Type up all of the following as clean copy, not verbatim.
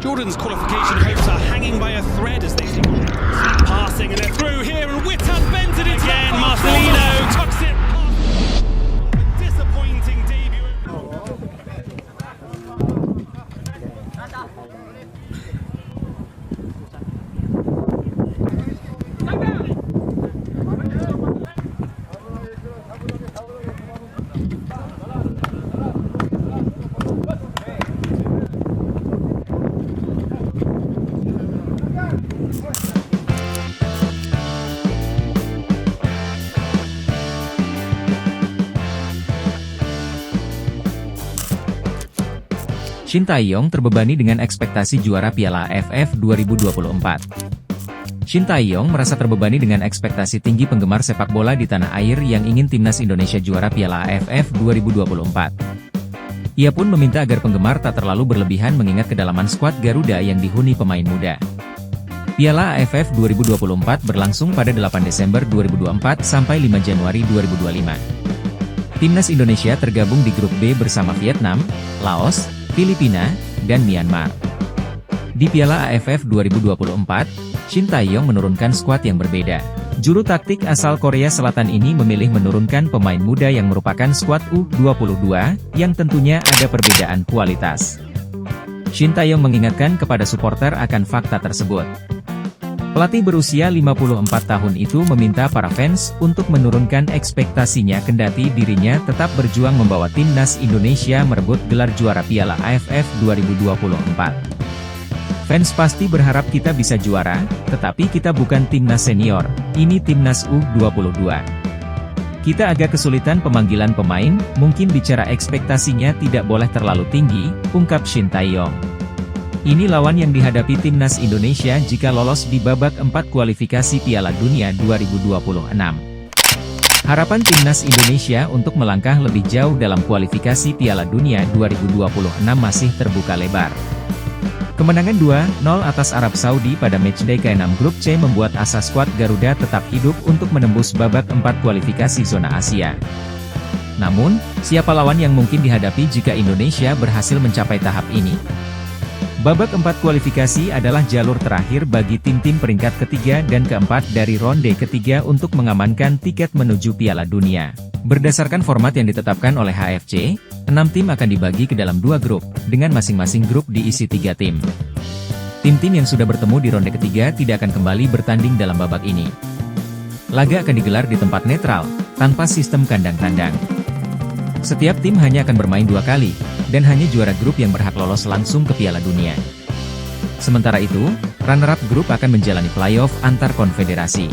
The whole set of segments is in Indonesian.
Jordan's qualification hopes are hanging by a thread as they think passing and they're through here and Whittam bends it again. Marcelino tucks it past. A disappointing debut. Shin Tae-yong terbebani dengan ekspektasi juara Piala AFF 2024. Shin Tae-yong merasa terbebani dengan ekspektasi tinggi penggemar sepak bola di tanah air yang ingin timnas Indonesia juara Piala AFF 2024. Ia pun meminta agar penggemar tak terlalu berlebihan mengingat kedalaman skuad Garuda yang dihuni pemain muda. Piala AFF 2024 berlangsung pada 8 Desember 2024 sampai 5 Januari 2025. Timnas Indonesia tergabung di grup B bersama Vietnam, Laos, Filipina, dan Myanmar. Di Piala AFF 2024, Shin Tae-yong menurunkan skuad yang berbeda. Juru taktik asal Korea Selatan ini memilih menurunkan pemain muda yang merupakan skuad U22, yang tentunya ada perbedaan kualitas. Shin Tae-yong mengingatkan kepada supporter akan fakta tersebut. Pelatih berusia 54 tahun itu meminta para fans untuk menurunkan ekspektasinya kendati dirinya tetap berjuang membawa timnas Indonesia merebut gelar juara Piala AFF 2024. Fans pasti berharap kita bisa juara, tetapi kita bukan timnas senior, ini timnas U22. Kita agak kesulitan pemanggilan pemain, mungkin bicara ekspektasinya tidak boleh terlalu tinggi, ungkap Shin Tae-yong. Ini lawan yang dihadapi timnas Indonesia jika lolos di babak 4 kualifikasi Piala Dunia 2026. Harapan timnas Indonesia untuk melangkah lebih jauh dalam kualifikasi Piala Dunia 2026 masih terbuka lebar. Kemenangan 2-0 atas Arab Saudi pada matchday ke-6 Grup C membuat asa skuad Garuda tetap hidup untuk menembus babak 4 kualifikasi zona Asia. Namun, siapa lawan yang mungkin dihadapi jika Indonesia berhasil mencapai tahap ini? Babak 4 kualifikasi adalah jalur terakhir bagi tim-tim peringkat ketiga dan keempat dari ronde ketiga untuk mengamankan tiket menuju Piala Dunia. Berdasarkan format yang ditetapkan oleh HFC, 6 tim akan dibagi ke dalam 2 grup, dengan masing-masing grup diisi 3 tim. Tim-tim yang sudah bertemu di ronde ketiga tidak akan kembali bertanding dalam babak ini. Laga akan digelar di tempat netral, tanpa sistem kandang tandang. Setiap tim hanya akan bermain 2 kali, dan hanya juara grup yang berhak lolos langsung ke Piala Dunia. Sementara itu, runner-up grup akan menjalani playoff antar konfederasi.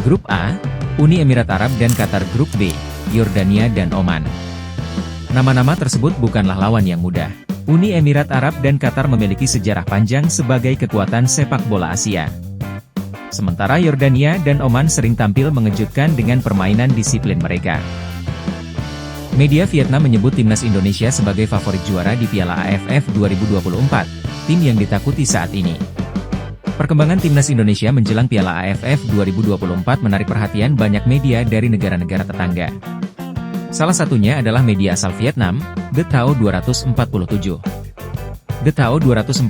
Grup A, Uni Emirat Arab dan Qatar. Grup B, Yordania dan Oman. Nama-nama tersebut bukanlah lawan yang mudah. Uni Emirat Arab dan Qatar memiliki sejarah panjang sebagai kekuatan sepak bola Asia. Sementara Yordania dan Oman sering tampil mengejutkan dengan permainan disiplin mereka. Media Vietnam menyebut timnas Indonesia sebagai favorit juara di Piala AFF 2024, tim yang ditakuti saat ini. Perkembangan timnas Indonesia menjelang Piala AFF 2024 menarik perhatian banyak media dari negara-negara tetangga. Salah satunya adalah media asal Vietnam, The Tao 247. The Tao 247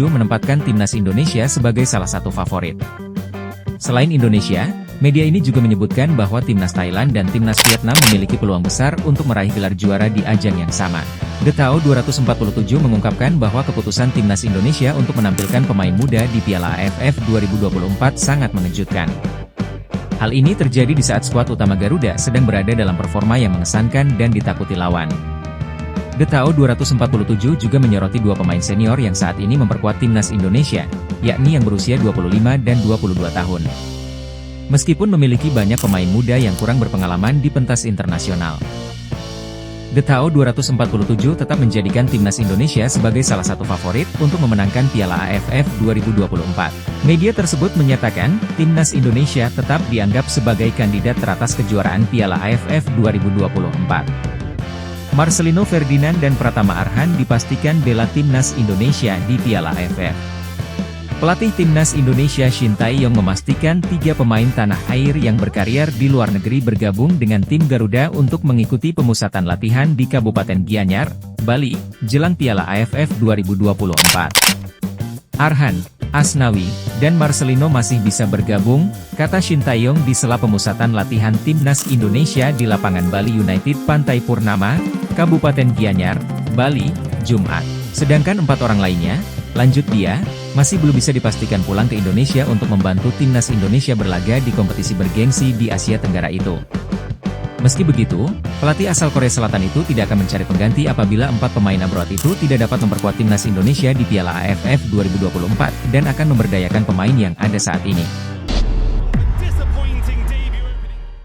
menempatkan timnas Indonesia sebagai salah satu favorit. Selain Indonesia, media ini juga menyebutkan bahwa timnas Thailand dan timnas Vietnam memiliki peluang besar untuk meraih gelar juara di ajang yang sama. The Tao 247 mengungkapkan bahwa keputusan timnas Indonesia untuk menampilkan pemain muda di Piala AFF 2024 sangat mengejutkan. Hal ini terjadi di saat skuad utama Garuda sedang berada dalam performa yang mengesankan dan ditakuti lawan. The Tao 247 juga menyoroti 2 pemain senior yang saat ini memperkuat timnas Indonesia, yakni yang berusia 25 dan 22 tahun. Meskipun memiliki banyak pemain muda yang kurang berpengalaman di pentas internasional, The Tao 247 tetap menjadikan timnas Indonesia sebagai salah satu favorit untuk memenangkan Piala AFF 2024. Media tersebut menyatakan, timnas Indonesia tetap dianggap sebagai kandidat teratas kejuaraan Piala AFF 2024. Marcelino Ferdinand dan Pratama Arhan dipastikan bela timnas Indonesia di Piala AFF. Pelatih timnas Indonesia Shin Tae-yong memastikan 3 pemain tanah air yang berkarier di luar negeri bergabung dengan tim Garuda untuk mengikuti pemusatan latihan di Kabupaten Gianyar, Bali, jelang Piala AFF 2024. Arhan, Asnawi, dan Marcelino masih bisa bergabung, kata Shin Tae-yong di sela pemusatan latihan Timnas Indonesia di lapangan Bali United Pantai Purnama, Kabupaten Gianyar, Bali, Jumat. Sedangkan 4 orang lainnya, lanjut dia, masih belum bisa dipastikan pulang ke Indonesia untuk membantu Timnas Indonesia berlaga di kompetisi bergengsi di Asia Tenggara itu. Meski begitu, pelatih asal Korea Selatan itu tidak akan mencari pengganti apabila 4 pemain abroad itu tidak dapat memperkuat Timnas Indonesia di Piala AFF 2024 dan akan memberdayakan pemain yang ada saat ini.